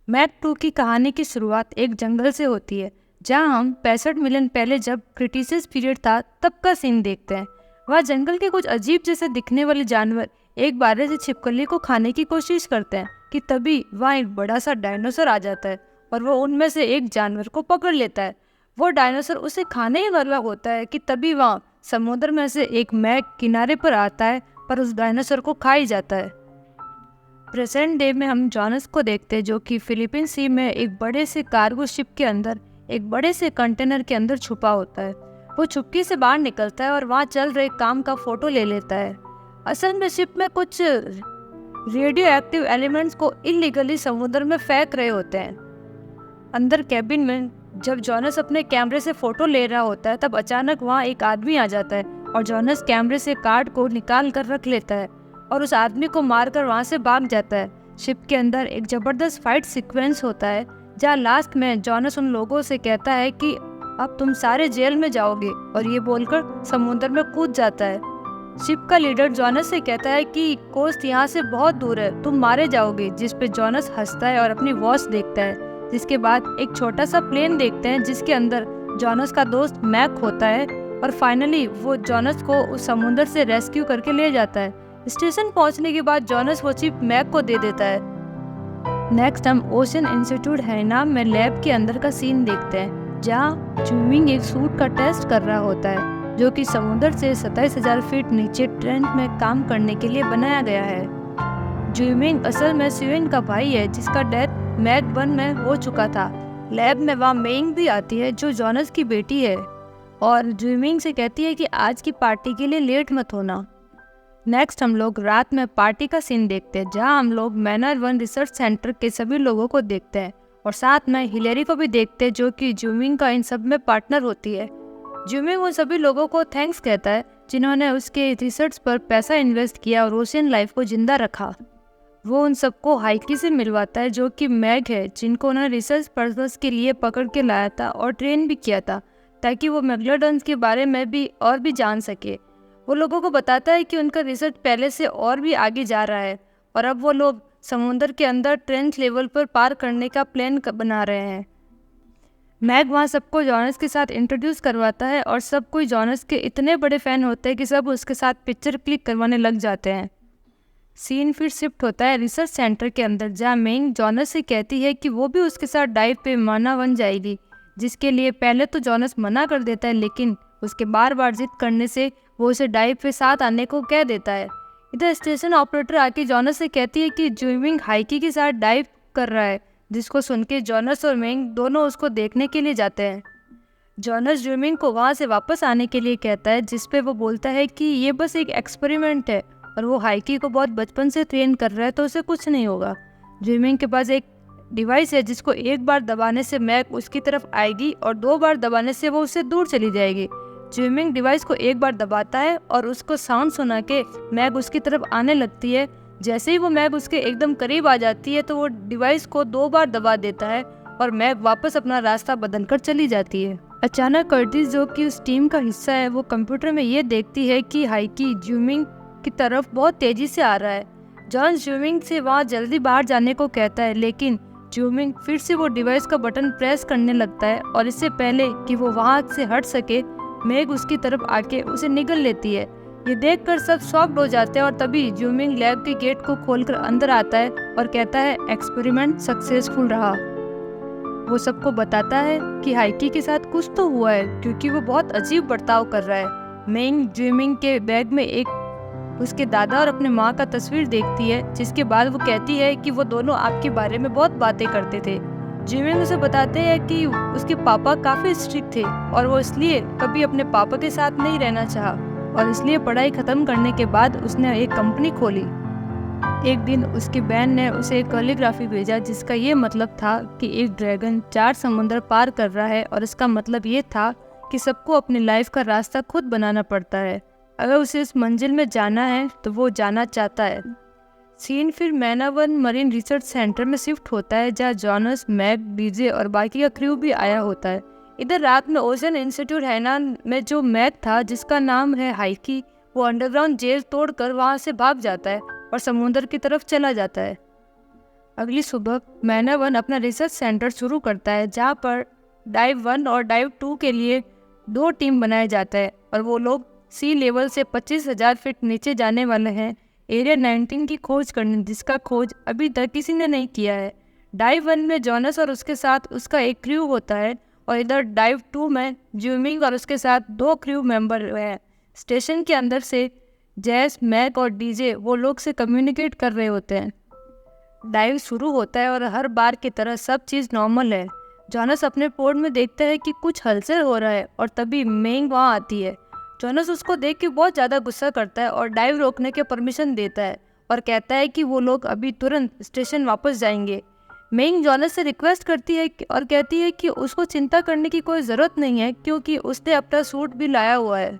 Mac 2 की कहानी की शुरुआत एक जंगल से होती है, जहां हम 65 मिलियन पहले जब क्रिटिसिस पीरियड था तब का सीन देखते हैं। वह जंगल के कुछ अजीब जैसे दिखने वाले जानवर एक बारे से छिपकली को खाने की कोशिश करते हैं कि तभी वहाँ एक बड़ा सा डायनासोर आ जाता है और वो उनमें से एक जानवर को पकड़ लेता है। वो डायनासोर उसे खाने ही वाला होता है कि तभी वहाँ समुद्र में से एक मैक किनारे पर आता है, पर उस डायनासोर को खा ही जाता है। प्रेजेंट डे में हम जॉनस को देखते हैं, जो कि फिलीपीन सी में एक बड़े से कार्गो शिप के अंदर एक बड़े से कंटेनर के अंदर छुपा होता है। वो चुपके से बाहर निकलता है और वहाँ चल रहे काम का फोटो ले लेता है। असल में शिप में कुछ रेडियो एक्टिव एलिमेंट्स को इलीगली समुद्र में फेंक रहे होते हैं। अंदर कैबिन में जब जॉनस अपने कैमरे से फोटो ले रहा होता है, तब अचानक वहाँ एक आदमी आ जाता है और जॉनस कैमरे से कार्ड को निकाल कर रख लेता है और उस आदमी को मारकर वहाँ से भाग जाता है। शिप के अंदर एक जबरदस्त फाइट सीक्वेंस होता है, जहाँ लास्ट में जॉनस उन लोगों से कहता है कि अब तुम सारे जेल में जाओगे, और ये बोलकर समुद्र में कूद जाता है। शिप का लीडर जॉनस से कहता है कि कोस्ट यहाँ से बहुत दूर है, तुम मारे जाओगे, जिस पे जॉनस हंसता है और अपनी वॉच देखता है। जिसके बाद एक छोटा सा प्लेन देखते हैं जिसके अंदर जॉनस का दोस्त मैक होता है, और फाइनली वो जॉनस को उस समुद्र से रेस्क्यू करके ले जाता है। स्टेशन पहुंचने के बाद जॉनस वो चिप मैक को दे देता है। नेक्स्ट हम ओशन इंस्टीट्यूट हैनाम में लैब के अंदर का सीन देखते हैं, जहां जूमिंग एक सूट का टेस्ट कर रहा होता है, जो कि समुद्र से 27,000 फीट नीचे ट्रेंट में काम करने के लिए बनाया गया है। जूमिंग असल में स्यूइन का भाई है, जिसका डेथ मैक 1 में हो चुका था। लैब में वहाँ मेइंग भी आती है, जो जॉनस की बेटी है, और जूमिंग से कहती है कि आज की पार्टी के लिए लेट मत होना। नेक्स्ट हम लोग रात में पार्टी का सीन देखते हैं, जहां हम लोग मैनर 1 रिसर्च सेंटर के सभी लोगों को देखते हैं और साथ में हिलेरी को भी देखते हैं, जो कि जूमिंग का इन सब में पार्टनर होती है। जूमिंग उन सभी लोगों को थैंक्स कहता है जिन्होंने उसके रिसर्च पर पैसा इन्वेस्ट किया और ओशियन लाइफ को जिंदा रखा। वो उन सबको हाइकी से मिलवाता है, जो कि मैग है, जिनको उन्होंने रिसर्च पर्पस के लिए पकड़ के लाया था और ट्रेन भी किया था, ताकि वो मेगलोडॉन्स के बारे में भी जान सके। वो लोगों को बताता है कि उनका रिसर्च पहले से और भी आगे जा रहा है और अब वो लोग समुद्र के अंदर ट्रेंच लेवल पर पार करने का प्लान बना रहे हैं। मैग वहाँ सबको जॉनस के साथ इंट्रोड्यूस करवाता है और सब कोई जॉनस के इतने बड़े फैन होते हैं कि सब उसके साथ पिक्चर क्लिक करवाने लग जाते हैं। सीन फिर शिफ्ट होता है रिसर्च सेंटर के अंदर, जहाँ मेंग जॉनस से कहती है कि वो भी उसके साथ डाइव पे माना बन जाएगी, जिसके लिए पहले तो जॉनस मना कर देता है, लेकिन उसके बार बार जिद करने से वो उसे डाइव पे साथ आने को कह देता है। इधर स्टेशन ऑपरेटर आके जॉनस से कहती है कि जूमिंग हाइकी के साथ डाइव कर रहा है, जिसको सुन के जॉनस और मेंग दोनों उसको देखने के लिए जाते हैं। जॉनस जूमिंग को वहाँ से वापस आने के लिए कहता है, जिसपे वो बोलता है कि ये बस एक एक्सपेरिमेंट है और वो हाइकी को बहुत बचपन से ट्रेन कर रहा है, तो उसे कुछ नहीं होगा। जूमिंग के पास एक डिवाइस है जिसको एक बार दबाने से मैग उसकी तरफ आएगी और 2 बार दबाने से वो उससे दूर चली जाएगी। जूमिंग डिवाइस को एक बार दबाता है और उसको साउंड सुना के मैग उसकी तरफ आने लगती है। जैसे ही वो मैग उसके एकदम करीब आ जाती है, तो वो डिवाइस को 2 बार दबा देता है और मैग वापस अपना रास्ता बदलकर चली जाती है। अचानक कर्टिस, जो कि उस टीम का हिस्सा है, वो कंप्यूटर में ये देखती है कि हाइकी जूमिंग की तरफ बहुत तेजी से आ रहा है। जॉन जूमिंग से वहाँ जल्दी बाहर जाने को कहता है, लेकिन जूमिंग फिर से वो डिवाइस का बटन प्रेस करने लगता है और इससे पहले कि वो वहाँ से हट सके, मैग उसकी तरफ आके उसे निगल लेती है। ये देखकर सब शॉक्ड हो जाते हैं और तभी जूमिंग लैब के गेट को खोलकर अंदर आता है और कहता है एक्सपेरिमेंट सक्सेसफुल रहा। वो सबको बताता है कि हाइकी के साथ कुछ तो हुआ है, क्योंकि वो बहुत अजीब बर्ताव कर रहा है। मेंग जूमिंग के बैग में एक उसके दादा और अपने माँ का तस्वीर देखती है, जिसके बाद वो कहती है कि वो दोनों आपके बारे में बहुत बातें करते थे। जूमिंग उसे बताते हैं कि उसके पापा काफ़ी स्ट्रिक्ट थे और वो इसलिए कभी अपने पापा के साथ नहीं रहना चाहा, और इसलिए पढ़ाई ख़त्म करने के बाद उसने एक कंपनी खोली। एक दिन उसकी बहन ने उसे एक कैलीग्राफी भेजा, जिसका ये मतलब था कि एक ड्रैगन 4 समुंदर पार कर रहा है, और इसका मतलब ये था कि सबको अपनी लाइफ का रास्ता खुद बनाना पड़ता है। अगर उसे इस मंजिल में जाना है तो वो जाना चाहता है। सीन फिर मैना 1 मरीन रिसर्च सेंटर में शिफ्ट होता है, जहाँ जॉनस, मैग, डीजे और बाकी का क्रू भी आया होता है। इधर रात में ओशन इंस्टीट्यूट हैनान में जो मैग था, जिसका नाम है हाइकी, वो अंडरग्राउंड जेल तोड़कर वहाँ से भाग जाता है और समुद्र की तरफ चला जाता है। अगली सुबह मैना 1 अपना रिसर्च सेंटर शुरू करता है, जहाँ पर डाइव 1 और डाइव 2 के लिए 2 टीम बनाया जाता है और वो लोग सी लेवल से 25,000 फीट नीचे जाने वाले हैं एरिया 19 की खोज करने, जिसका खोज अभी तक किसी ने नहीं किया है। डाइव 1 में जॉनस और उसके साथ उसका एक क्रू होता है और इधर डाइव 2 में ज्यूमिंग और उसके साथ 2 क्रू मेंबर हैं। स्टेशन के अंदर से जैस, मैक और डीजे वो लोग से कम्युनिकेट कर रहे होते हैं। डाइव शुरू होता है और हर बार की तरह सब चीज़ नॉर्मल है। जॉनस अपने पोर्ट में देखता है कि कुछ हलचल हो रहा है और तभी मेंग वहाँ आती है। जॉनस उसको देख के बहुत ज़्यादा गुस्सा करता है और डाइव रोकने के परमिशन देता है और कहता है कि वो लोग अभी तुरंत स्टेशन वापस जाएंगे। मेंग जॉनस से रिक्वेस्ट करती है और कहती है कि उसको चिंता करने की कोई ज़रूरत नहीं है क्योंकि उसने अपना सूट भी लाया हुआ है।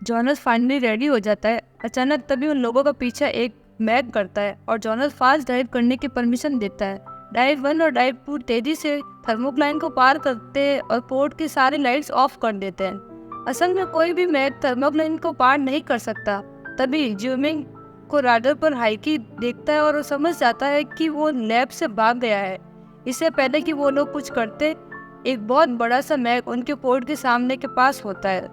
जॉनस फाइनली रेडी हो जाता है। अचानक तभी उन लोगों का पीछा एक मैक करता है और जॉनस फास्ट ड्राइव करने की परमिशन देता है। डाइव 1 और डाइव 2 तेजी से थर्मोक्लाइन को पार करते हैं और पोर्ट की सारी लाइट्स ऑफ कर देते हैं। असल में कोई भी मैक थर्मोक्लाइन को पार नहीं कर सकता। तभी ज्यूमिंग को राडर पर हाइकी देखता है और वो समझ जाता है कि वो लैब से भाग गया है। इससे पहले कि वो लोग कुछ करते, एक बहुत बड़ा सा मैक उनके पोर्ट के सामने के पास होता है।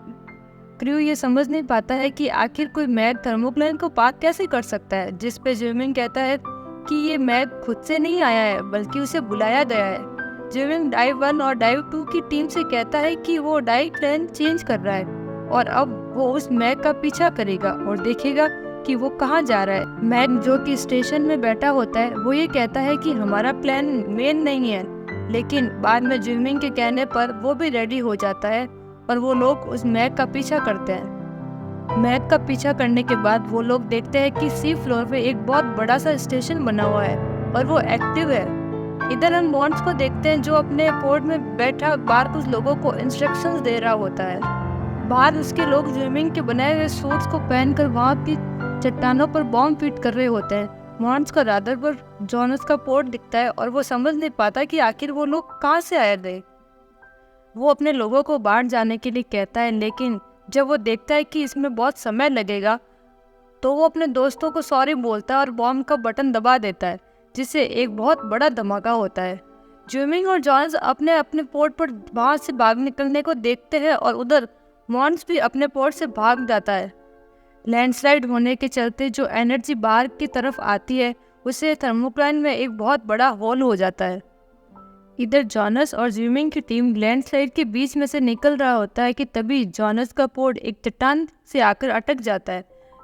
क्रू ये समझ नहीं पाता है कि आखिर कोई मैक थर्मोक्लाइन को पार कैसे कर सकता है, जिस पे ज्यूमिंग कहता है कि ये मैक खुद से नहीं आया है बल्कि उसे बुलाया गया है। ज्यूमिंग डाइव 1 और डाइव 2 की टीम से कहता है कि वो डाइव प्लान चेंज कर रहा है और अब वो उस मैक का पीछा करेगा और देखेगा कि वो कहाँ जा रहा है। मैक जो कि स्टेशन में बैठा होता है वो ये कहता है कि हमारा प्लान मेन नहीं है, लेकिन बाद में ज्यूमिंग के कहने पर वो भी रेडी हो जाता है और वो लोग उस मैक का पीछा करते हैं। मैक का पीछा करने के बाद वो लोग देखते हैं कि सी फ्लोर पे एक बहुत बड़ा सा स्टेशन बना हुआ है और वो एक्टिव है। इधर हम मॉन्स को देखते हैं जो अपने पोर्ट में बैठा बाहर कुछ लोगों को इंस्ट्रक्शंस दे रहा होता है। बाहर उसके लोग ज्यूमिंग के बनाए हुए सूट्स को पहनकर वहाँ की चट्टानों पर बॉम्ब फिट कर रहे होते हैं। मॉन्स का राडर पर जॉनस का पोर्ट दिखता है और वो समझ नहीं पाता कि आखिर वो लोग कहाँ से आए थे। वो अपने लोगों को बाहर जाने के लिए कहता है, लेकिन जब वो देखता है कि इसमें बहुत समय लगेगा तो वो अपने दोस्तों को सॉरी बोलता है और बॉम्ब का बटन दबा देता है, जिससे एक बहुत बड़ा धमाका होता है। ज्यूमिंग और जॉनस अपने अपने पोर्ट पर वहाँ से भाग निकलने को देखते हैं और उधर मॉन्स भी अपने पोर्ट से भाग जाता है। लैंडस्लाइड होने के चलते जो एनर्जी बाहर की तरफ आती है उससे थर्मोक्लाइन में एक बहुत बड़ा होल हो जाता है। इधर जॉनस और ज्यूमिंग की टीम लैंडस्लाइड के बीच में से निकल रहा होता है कि तभी जॉनस का पोर्ट एक चट्टान से आकर अटक जाता है।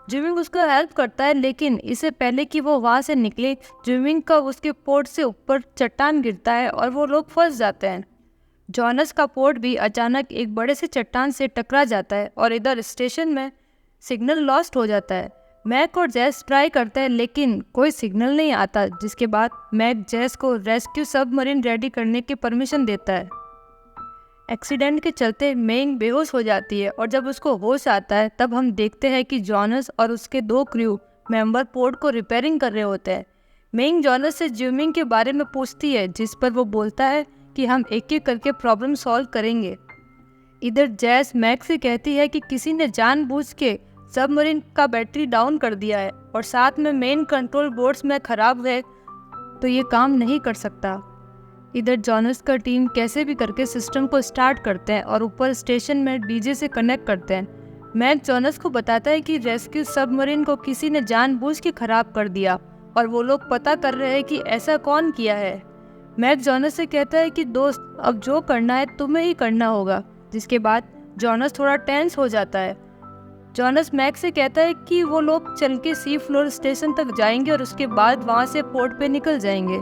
ज्यूमिंग उसको हेल्प करता है, लेकिन इससे पहले कि वो वहाँ से निकले ज्यूमिंग का उसके पोर्ट से ऊपर चट्टान गिरता है और वो लोग फंस जाते हैं। जॉनस का पोर्ट भी अचानक एक बड़े से चट्टान से टकरा जाता है और इधर स्टेशन में सिग्नल लॉस्ट हो जाता है। मैक और जैस ट्राई करता है लेकिन कोई सिग्नल नहीं आता, जिसके बाद मैक जैस को रेस्क्यू सबमरीन रेडी करने की परमिशन देता है। एक्सीडेंट के चलते मेंग बेहोश हो जाती है और जब उसको होश आता है तब हम देखते हैं कि जॉनस और उसके 2 क्रू मेंबर पोर्ट को रिपेयरिंग कर रहे होते हैं। मेंग जॉनस से ज्यूमिंग के बारे में पूछती है, जिस पर वो बोलता है कि हम एक एक करके प्रॉब्लम सॉल्व करेंगे। इधर जैस मैक से कहती है कि किसी ने जानबूझ के सबमरीन का बैटरी डाउन कर दिया है और साथ में मेन कंट्रोल बोर्ड्स में खराब है तो ये काम नहीं कर सकता। इधर जॉनस का टीम कैसे भी करके सिस्टम को स्टार्ट करते हैं और ऊपर स्टेशन में डीजे से कनेक्ट करते हैं। मैक जॉनस को बताता है कि रेस्क्यू सबमरीन को किसी ने जानबूझ के खराब कर दिया और वो लोग पता कर रहे हैं कि ऐसा कौन किया है। मैक जॉनस से कहता है कि दोस्त, अब जो करना है तुम्हें ही करना होगा, जिसके बाद जॉनस थोड़ा टेंस हो जाता है। जॉनस मैक से कहता है कि वो लोग चल के सी फ्लोर स्टेशन तक जाएंगे और उसके बाद वहाँ से पोर्ट पे निकल जाएंगे।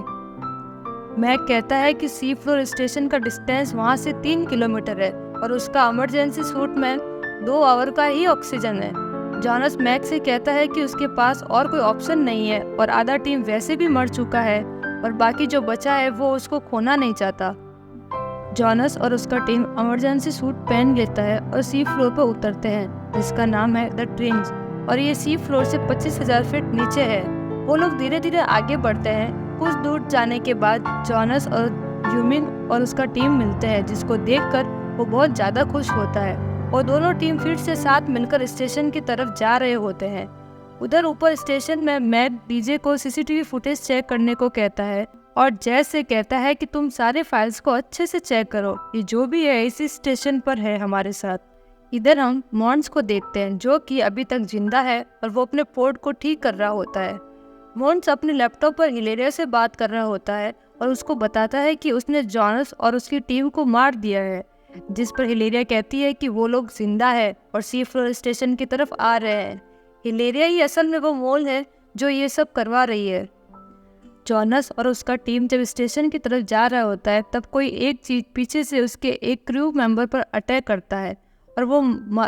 मैक कहता है कि सी फ्लोर स्टेशन का डिस्टेंस वहाँ से 3 किलोमीटर है और उसका इमरजेंसी सूट में 2 आवर का ही ऑक्सीजन है। जॉनस मैक से कहता है कि उसके पास और कोई ऑप्शन नहीं है और आधा टीम वैसे भी मर चुका है और बाकी जो बचा है वो उसको खोना नहीं चाहता। जॉनस और उसका टीम इमरजेंसी सूट पहन लेता है और सी फ्लोर पर उतरते हैं, जिसका नाम है द ट्रिंज, और ये सी फ्लोर से 25,000 फीट नीचे है। वो लोग धीरे धीरे आगे बढ़ते हैं। कुछ दूर जाने के बाद जॉनस और ज्यूमिंग और उसका टीम मिलते हैं, जिसको देखकर वो बहुत ज़्यादा खुश होता है और दोनों टीम फिर से साथ मिलकर स्टेशन की तरफ जा रहे होते हैं। उधर ऊपर स्टेशन में मैक डीजे को सीसीटीवी फुटेज चेक करने को कहता है और जैस से कहता है कि तुम सारे फाइल्स को अच्छे से चेक करो, ये जो भी है इसी स्टेशन पर है हमारे साथ। इधर हम मॉन्स को देखते हैं जो कि अभी तक जिंदा है और वो अपने पोर्ट को ठीक कर रहा होता है। मॉन्स अपने लैपटॉप पर हिलेरिया से बात कर रहा होता है और उसको बताता है कि उसने जॉनस और उसकी टीम को मार दिया है, जिस पर हिलेरिया कहती है कि वो लोग जिंदा है और सी फ्लोर स्टेशन की तरफ आ रहे हैं। हिलेरिया ही असल में वो मोल है जो ये सब करवा रही है। जॉनस और उसका टीम जब स्टेशन की तरफ जा रहा होता है तब कोई एक चीज पीछे से उसके एक क्रू मेंबर पर अटैक करता है और वो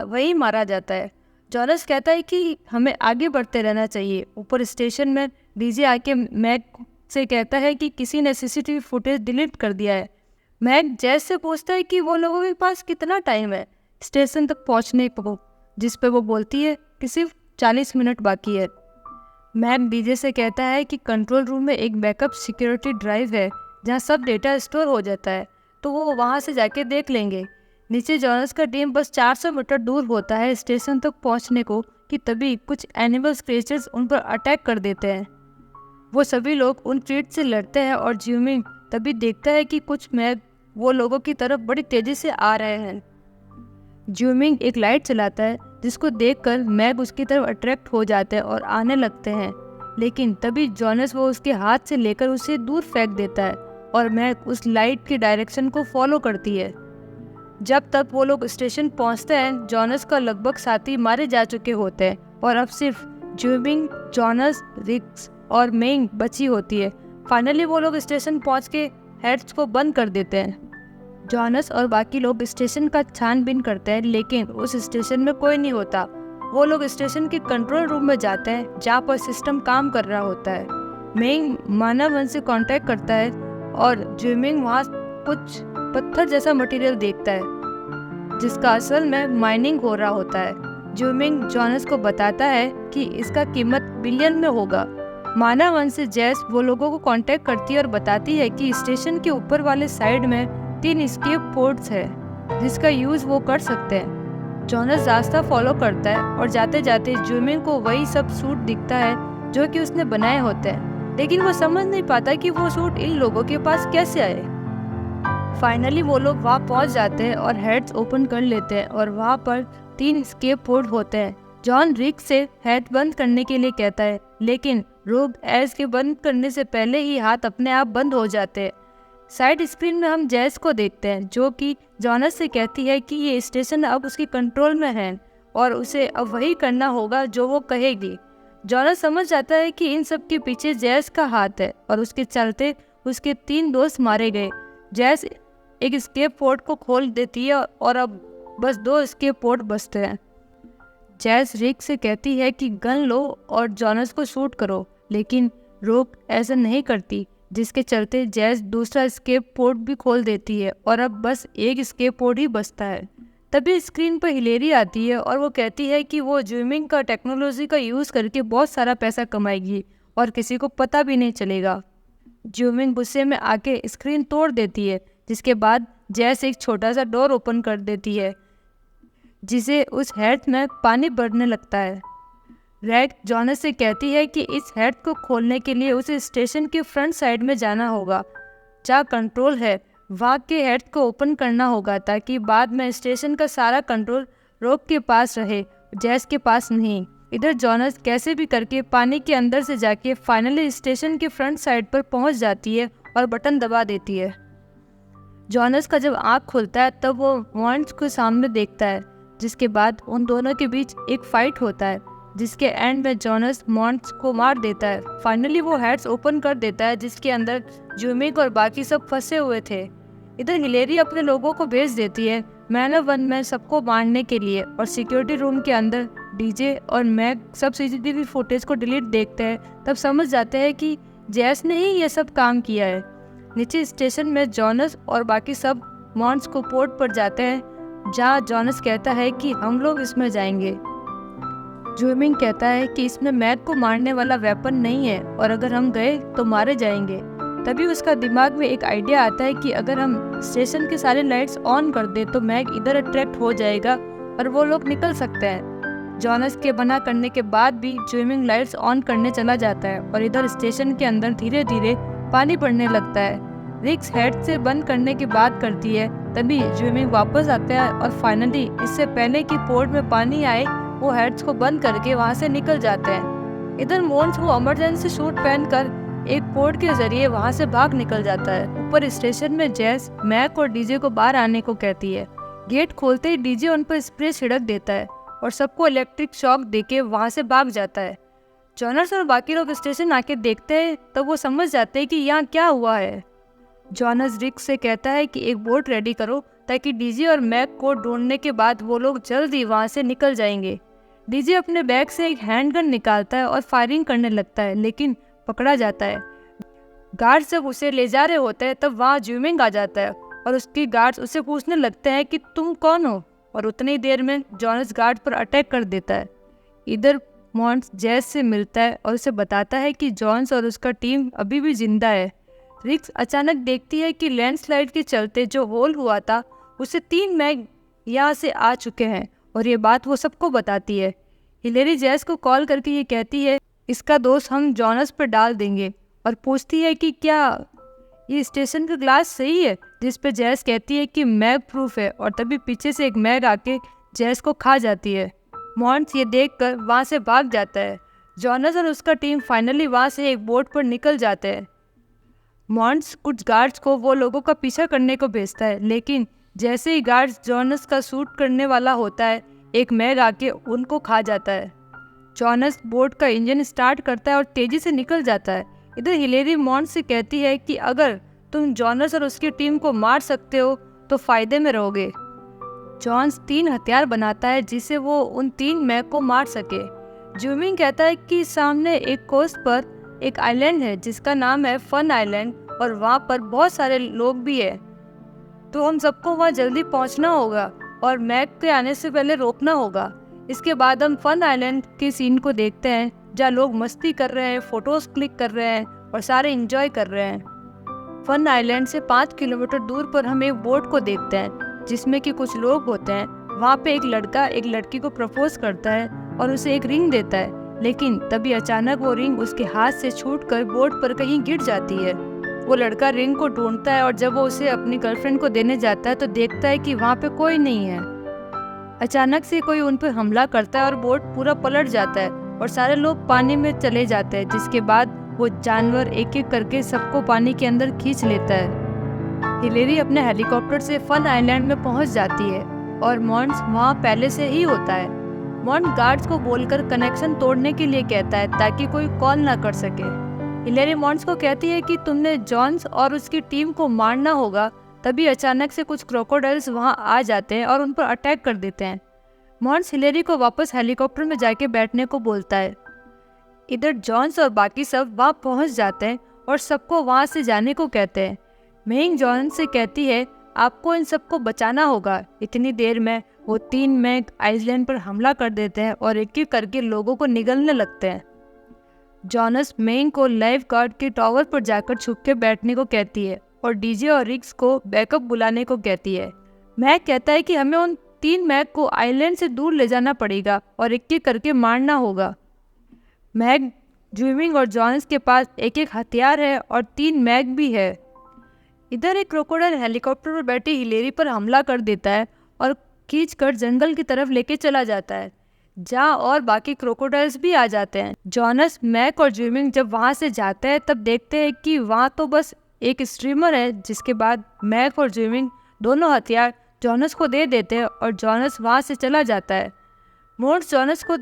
वही मारा जाता है। जॉनस कहता है कि हमें आगे बढ़ते रहना चाहिए। ऊपर स्टेशन में डीजे आके मैक से कहता है कि किसी ने सीसीटीवी फुटेज डिलीट कर दिया है। मैक जैस से पूछता है कि वो लोगों के पास कितना टाइम है स्टेशन तक पहुंचने को, जिस पे वो बोलती है कि सिर्फ 40 मिनट बाकी है। मैक डीजे से कहता है कि कंट्रोल रूम में एक बैकअप सिक्योरिटी ड्राइव है जहां सब डेटा स्टोर हो जाता है, तो वो वहां से जाके देख लेंगे। नीचे जॉनस का टीम बस 400 मीटर दूर होता है स्टेशन तक पहुंचने को कि तभी कुछ एनिमल क्रिएचर्स उन पर अटैक कर देते हैं। वो सभी लोग उन क्रीट से लड़ते हैं और ज्यूमिंग तभी देखता है कि कुछ मैग वो लोगों की तरफ बड़ी तेजी से आ रहे हैं। ज्यूमिंग एक लाइट चलाता है जिसको देखकर मैग उसकी तरफ अट्रैक्ट हो जाते हैं और आने लगते हैं, लेकिन तभी जॉनस वो उसके हाथ से लेकर उसे दूर फेंक देता है और मैग उस लाइट की डायरेक्शन को फॉलो करती है। जब तक वो लोग स्टेशन पहुंचते हैं जॉनस का लगभग साथी मारे जा चुके होते हैं और अब सिर्फ ज्यूमिंग, जॉनस, रिक्स और मेंग बची होती है। फाइनली वो लोग स्टेशन पहुंच के हेड्स को बंद कर देते हैं। जॉनस और बाकी लोग स्टेशन का छानबीन करते हैं, लेकिन उस स्टेशन में कोई नहीं होता। वो लोग स्टेशन के कंट्रोल रूम में जाते हैं जहाँ पर सिस्टम काम कर रहा होता है। मेंग मानव वन से कांटेक्ट करता है और ज्यूमिंग वहाँ कुछ पत्थर जैसा मटेरियल देखता है जिसका असल में माइनिंग हो रहा होता है। ज्यूमिंग जॉनस को बताता है कि इसका कीमत बिलियन में होगा। मानव वन से जैस वो लोगों को कांटेक्ट करती है और बताती है कि स्टेशन के ऊपर वाले साइड में 3 एस्केप पोर्ट्स है जिसका यूज वो कर सकते हैं। जॉनस रास्ता फॉलो करता है और जाते जाते ज्यूमिंग को वही सब सूट दिखता है जो कि उसने बनाए होते हैं, लेकिन वो समझ नहीं पाता कि वो सूट इन लोगों के पास कैसे आए। फाइनली वो लोग वहाँ पहुँच जाते हैं और हेड्स ओपन कर लेते हैं और वहाँ पर 3 एस्केप पोर्ट होते हैं। जॉन रिक से हेड बंद करने के लिए कहता है, लेकिन रोग एज के बंद करने से पहले ही हाथ अपने आप बंद हो जाते हैं। साइड स्क्रीन में हम जैस को देखते हैं जो कि जॉनस से कहती है कि ये स्टेशन अब उसके कंट्रोल में है और उसे अब वही करना होगा जो वो कहेगी। जॉनस समझ जाता है कि इन सब के पीछे जैस का हाथ है और उसके चलते उसके 3 दोस्त मारे गए। जैस एक एस्केप पोर्ट को खोल देती है और अब बस 2 एस्केप पोर्ट बचते हैं। जैस रिक से कहती है कि गन लो और जॉनस को शूट करो, लेकिन रोक ऐसा नहीं करती, जिसके चलते जैस दूसरा एस्केप पोर्ट भी खोल देती है और अब बस एक एस्केप पोर्ट ही बचता है। तभी स्क्रीन पर हिलेरी आती है और वो कहती है कि वो ज्यूमिंग का टेक्नोलॉजी का यूज़ करके बहुत सारा पैसा कमाएगी और किसी को पता भी नहीं चलेगा। ज्यूमिंग गुस्से में आके स्क्रीन तोड़ देती है, जिसके बाद जैस एक छोटा सा डोर ओपन कर देती है जिसे उस हेड में पानी भरने लगता है। रैग जॉनस से कहती है कि इस हेड को खोलने के लिए उसे स्टेशन के फ्रंट साइड में जाना होगा जहाँ कंट्रोल है, वहाँ के हेड को ओपन करना होगा ताकि बाद में स्टेशन का सारा कंट्रोल रोक के पास रहे, जैस के पास नहीं। इधर जॉनस कैसे भी करके पानी के अंदर से जाके फाइनली स्टेशन के फ्रंट साइड पर पहुँच जाती है और बटन दबा देती है। जॉनस का जब आँख खुलता है तब वो मॉन्स को सामने देखता है, जिसके बाद उन दोनों के बीच एक फाइट होता है जिसके एंड में जॉनस मॉन्स को मार देता है। फाइनली वो हेड्स ओपन कर देता है जिसके अंदर ज्यूमिंग और बाकी सब फंसे हुए थे। इधर हिलेरी अपने लोगों को भेज देती है मैनव वन में सबको मारने के लिए और सिक्योरिटी रूम के अंदर डीजे और मैग सब सीसीटीवी फुटेज को डिलीट देखते हैं। तब समझ जाते हैं कि जैस ने ही ये सब काम किया है। नीचे स्टेशन में जॉनस और बाकी सब मॉन्स को पोर्ट पर जाते हैं जहाँ जॉनस कहता है कि हम लोग इसमें जाएंगे। ज्यूमिंग कहता है कि इसमें मैग को मारने वाला वेपन नहीं है और अगर हम गए तो मारे जाएंगे। तभी उसका दिमाग में एक आइडिया आता है कि अगर हम स्टेशन के सारे लाइट्स ऑन कर दे तो मैग इधर अट्रैक्ट हो जाएगा और वो लोग निकल सकते हैं। जॉनस के मना करने के बाद भी ज्विमिंग लाइट्स ऑन करने चला जाता है और इधर स्टेशन के अंदर धीरे धीरे पानी पड़ने लगता है। रिक्स हेड से बंद करने की बात करती है, तभी ज्विमिंग वापस आता है और फाइनली इससे पहले कि पोर्ट में पानी आए वो हेड्स को बंद करके वहाँ से निकल जाते हैं। इधर मोन्स वो इमरजेंसी सूट पहनकर एक पोर्ट के जरिए वहाँ से भाग निकल जाता है। ऊपर स्टेशन में जेस मैक और डीजे को बाहर आने को कहती है। गेट खोलते ही डीजे उन पर स्प्रे छिड़क देता है और सबको इलेक्ट्रिक शॉक देके वहाँ से भाग जाता है। जॉनस और बाकी लोग स्टेशन आके देखते हैं तब वो समझ जाते हैं कि यहाँ क्या हुआ है। जॉनस रिक्स से कहता है कि एक बोट रेडी करो ताकि डीजे और मैक को ढूंढने के बाद वो लोग जल्द ही वहाँ से निकल जाएंगे। डीजे अपने बैग से एक हैंडगन निकालता है और फायरिंग करने लगता है, लेकिन पकड़ा जाता है। गार्ड्स जब उसे ले जा रहे होते हैं तब वहाँ ज्विमिंग आ जाता है और उसके गार्ड्स उसे पूछने लगते हैं कि तुम कौन हो, और उतनी देर में जॉनस गार्ड पर अटैक कर देता है। इधर मॉन्स जेस से मिलता है और उसे बताता है कि जॉन्स और उसका टीम अभी भी जिंदा है। रिक्स अचानक देखती है कि लैंडस्लाइड के चलते जो होल हुआ था उसे 3 मैग यहाँ से आ चुके हैं और ये बात वो सबको बताती है। हिलेरी जेस को कॉल करके ये कहती है इसका दोस्त हम जॉनस पर डाल देंगे और पूछती है कि क्या ये स्टेशन का ग्लास सही है, जिस पे जेस कहती है कि मैग प्रूफ है, और तभी पीछे से एक मैग आके जेस को खा जाती है। मॉन्स ये देखकर वहाँ से भाग जाता है। जॉनस और उसका टीम फाइनली वहाँ से एक बोट पर निकल जाते हैं। मॉन्स कुछ गार्ड्स को वो लोगों का पीछा करने को भेजता है, लेकिन जैसे ही गार्ड्स जॉनस का शूट करने वाला होता है एक मैग आके उनको खा जाता है। जॉनस बोट का इंजन स्टार्ट करता है और तेजी से निकल जाता है। इधर हिलेरी मॉन्स से कहती है कि अगर तुम जॉनस और उसकी टीम को मार सकते हो तो फायदे में रहोगे। जॉन्स 3 हथियार बनाता है जिससे वो उन 3 मैग को मार सके। ज्विमिंग कहता है कि सामने एक कोस्ट पर एक आइलैंड है जिसका नाम है फन आइलैंड और वहाँ पर बहुत सारे लोग भी है, तो हम सबको वहाँ जल्दी पहुँचना होगा और मैग के आने से पहले रोकना होगा। इसके बाद हम फन आइलैंड के सीन को देखते हैं जहाँ लोग मस्ती कर रहे हैं, फोटोज क्लिक कर रहे हैं और सारे एंजॉय कर रहे हैं। फन आइलैंड से 5 किलोमीटर दूर पर हम एक बोट को देखते हैं जिसमें कि कुछ लोग होते हैं। वहाँ पे एक लड़का एक लड़की को प्रपोज करता है और उसे एक रिंग देता है, लेकिन तभी अचानक वो रिंग उसके हाथ से छूटकर बोट पर कहीं गिर जाती है। वो लड़का रिंग को ढूंढता है और जब वो उसे अपनी गर्लफ्रेंड को देने जाता है तो देखता है कि वहाँ पे कोई नहीं है। अचानक से कोई उन पर हमला करता है और बोट पूरा पलट जाता है और सारे लोग पानी में चले जाते हैं, जिसके बाद वो जानवर एक एक करके सबको पानी के अंदर खींच लेता है। हिलेरी अपने हेलीकॉप्टर से फन आइलैंड में पहुंच जाती है और मॉन्स वहाँ पहले से ही होता है। मॉन्स गार्ड्स को बोलकर कनेक्शन तोड़ने के लिए कहता है ताकि कोई कॉल ना कर सके। हिलेरी मॉन्स को कहती है कि तुमने जॉन्स और उसकी टीम को मारना होगा। तभी अचानक से कुछ क्रोकोडाइल्स वहाँ आ जाते हैं और उन पर अटैक कर देते हैं। मॉन्स हिलेरी को वापस हेलीकॉप्टर में जाके बैठने को बोलता है। इधर जॉन्स और बाकी सब वहाँ पहुँच जाते हैं और सबको वहाँ से जाने को कहते हैं। मेइंग जॉन्स से कहती है आपको इन सबको बचाना होगा। इतनी देर में वो 3 मैग आइसलैंड पर हमला कर देते हैं और एक एक करके लोगों को निगलने लगते हैं। जॉनस मेइंग को लाइफ गार्ड के टावर पर जाकर छुप के बैठने को कहती है और डीजे और रिक्स को बैकअप बुलाने को कहती है। मैग कहता है कि हमें उन 3 मैग को आइलैंड से दूर ले जाना पड़ेगा और एक एक करके मारना होगा। मैग, ज्विमिंग और जॉनस के पास एक एक हथियार है और 3 मैग भी है। इधर एक क्रोकोडाइल हेलीकॉप्टर पर बैठी हिलेरी पर हमला कर देता है और खींचकर जंगल की तरफ लेके चला जाता है, जहाँ और बाकी क्रोकोडाइल्स भी आ जाते हैं। जॉनस, मैक और ज्विमिंग जब वहाँ से जाते हैं तब देखते हैं कि वहाँ तो बस एक स्ट्रीमर है, जिसके बाद मैक और ज्विमिंग दोनों हथियार जॉनस को दे देते हैं और जॉनस वहाँ से चला जाता है। मोर्स जॉनस को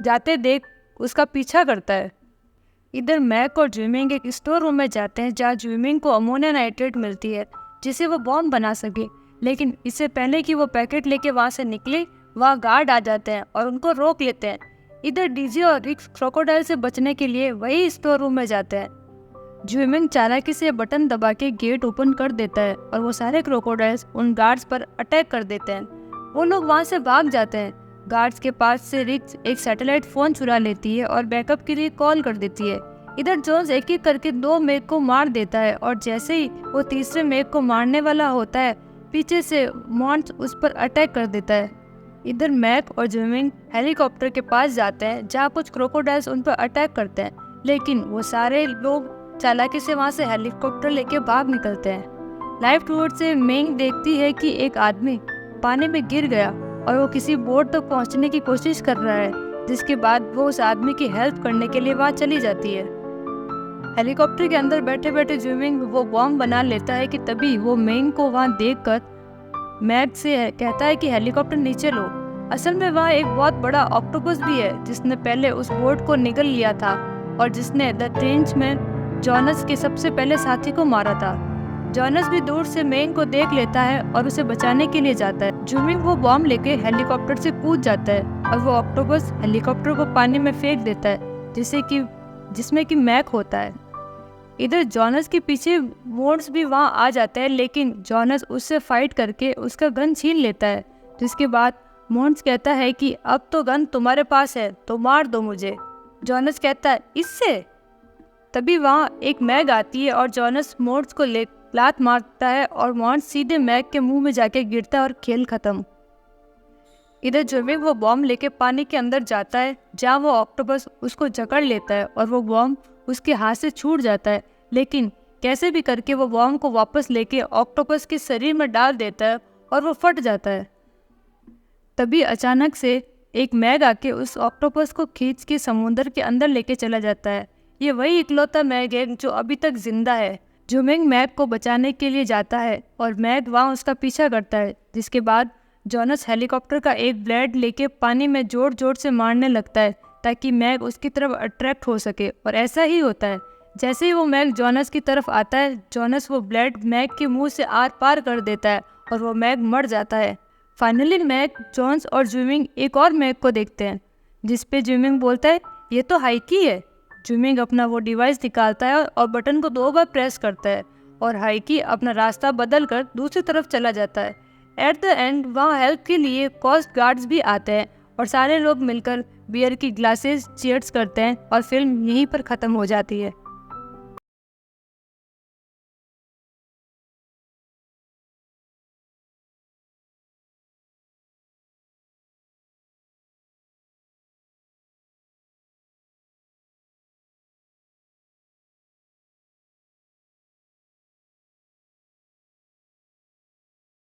जाते देख उसका पीछा करता है। इधर मैक और ज्विमिंग एक स्टोर रूम में जाते हैं जहाँ ज्विमिंग को अमोनिया नाइट्रेट मिलती है जिसे वो बॉम्ब बना सके, लेकिन इससे पहले कि वो पैकेट लेके वहाँ से निकले वहाँ गार्ड आ जाते हैं और उनको रोक लेते हैं। इधर डीजे और रिक्स क्रोकोडाइल से बचने के लिए वही स्टोर रूम में जाते हैं। ज्विमिंग चालाकी से बटन दबा के गेट ओपन कर देता है और वो सारे क्रोकोडाइल्स उन गार्ड्स पर अटैक कर देते हैं। वो लोग वहाँ से भाग जाते हैं। गार्ड्स के पास से रिक्स एक सैटेलाइट फ़ोन चुरा लेती है और बैकअप के लिए कॉल कर देती है। इधर जोन्स एक एक करके 2 मेग को मार देता है और जैसे ही वो तीसरे मेग को मारने वाला होता है पीछे से मॉन्स उस पर अटैक कर देता है। इधर मैक और ज्विमिंग हेलीकॉप्टर के पास जाते हैं जहाँ कुछ क्रोकोडाइल्स उन पर अटैक करते हैं, लेकिन वो सारे लोग चालाकी से वहाँ से हेलीकॉप्टर लेके भाग निकलते हैं। लाइफ टूवर्ड से मेंग देखती है कि एक आदमी पानी में गिर गया और वो किसी बोट तक पहुँचने की कोशिश कर रहा है, जिसके बाद वो उस आदमी की हेल्प करने के लिए वहाँ चली जाती है। हेलीकॉप्टर के अंदर बैठे बैठे ज्विमिंग वो बॉम्ब बना लेता है कि तभी वो मेंग को वहाँ देखकर मैक से कहता है कि हेलीकॉप्टर नीचे लो। असल में वहाँ एक बहुत बड़ा ऑक्टोपस भी है जिसने पहले उस बोट को निगल लिया था और जिसने द ट्रेंच में जॉनस के सबसे पहले साथी को मारा था। जॉनस भी दूर से मेंग को देख लेता है और उसे बचाने के लिए जाता है। ज्विमिंग वो बॉम्ब लेके हेलीकॉप्टर से कूद जाता है और वो ऑक्टोपस हेलीकॉप्टर को पानी में फेंक देता है जिसमें कि मैक होता है। इधर जॉनस के पीछे वोन्स भी वहाँ आ जाता है, लेकिन जॉनस उससे फाइट करके उसका गन छीन लेता है, जिसके बाद मोन्स कहता है कि अब तो गन तुम्हारे पास है तो मार दो मुझे। जॉनस कहता है इससे। तभी वहाँ एक मैग आती है और जॉनस मोन्स को लात मारता है और मोन्स सीधे मैग के मुंह में जाके गिरता है और खेल खत्म। इधर ज्विमिंग वो बॉम्ब लेके पानी के अंदर जाता है जहाँ वो ऑक्टोपस उसको जकड़ लेता है और वो बॉम्ब उसके हाथ से छूट जाता है, लेकिन कैसे भी करके वो बॉम्ब को वापस लेके ऑक्टोपस के शरीर में डाल देता है और वो फट जाता है। तभी अचानक से एक मैग आके उस ऑक्टोपस को खींच के समुद्र के अंदर लेके चला जाता है। ये वही इकलौता मैग है जो अभी तक जिंदा है। ज्विमिंग मैग को बचाने के लिए जाता है और मैग वहाँ उसका पीछा करता है, जिसके बाद जॉनस हेलीकॉप्टर का एक ब्लेड लेके पानी में जोर जोर से मारने लगता है ताकि मैग उसकी तरफ अट्रैक्ट हो सके, और ऐसा ही होता है। जैसे ही वो मैग जॉनस की तरफ आता है, जॉनस वो ब्लेड मैग के मुंह से आर पार कर देता है और वो मैग मर जाता है। फाइनली मैग, जॉन्स और ज्विमिंग एक और मैग को देखते हैं, जिस पे ज्विमिंग बोलता है ये तो हाइकी है। ज्विमिंग अपना वो डिवाइस निकालता है और बटन को 2 बार प्रेस करता है और हाइकी अपना रास्ता बदल कर दूसरी तरफ चला जाता है। एट द एंड वहाँ हेल्प के लिए कोस्ट गार्ड्स भी आते हैं और सारे लोग मिलकर बियर की ग्लासेस चीयर्स करते हैं और फिल्म यहीं पर ख़त्म हो जाती है।